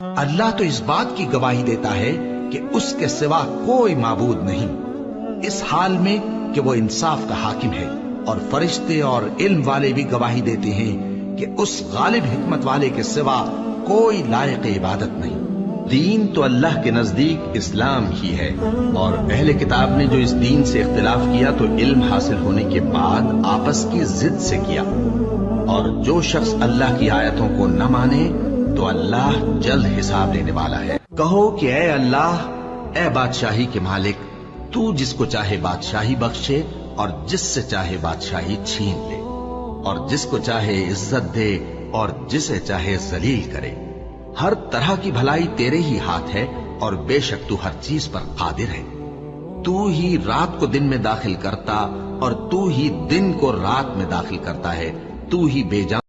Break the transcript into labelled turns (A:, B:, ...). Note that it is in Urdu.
A: اللہ تو اس بات کی گواہی دیتا ہے کہ اس کے سوا کوئی معبود نہیں، اس حال میں کہ وہ انصاف کا حاکم ہے، اور فرشتے اور علم والے بھی گواہی دیتے ہیں کہ اس غالب حکمت والے کے سوا کوئی لائق عبادت نہیں۔ دین تو اللہ کے نزدیک اسلام ہی ہے، اور اہل کتاب نے جو اس دین سے اختلاف کیا تو علم حاصل ہونے کے بعد آپس کی ضد سے کیا، اور جو شخص اللہ کی آیتوں کو نہ مانے تو اللہ جلد حساب لینے والا ہے۔ کہو کہ اے اللہ، اے بادشاہی کے مالک، تو جس کو چاہے بادشاہی بخشے اور جس سے چاہے بادشاہی چھین لے، اور جس کو چاہے عزت دے اور جسے چاہے ذلیل کرے۔ ہر طرح کی بھلائی تیرے ہی ہاتھ ہے، اور بے شک تو ہر چیز پر قادر ہے۔ تو ہی رات کو دن میں داخل کرتا اور تو ہی دن کو رات میں داخل کرتا ہے، تو ہی بے جان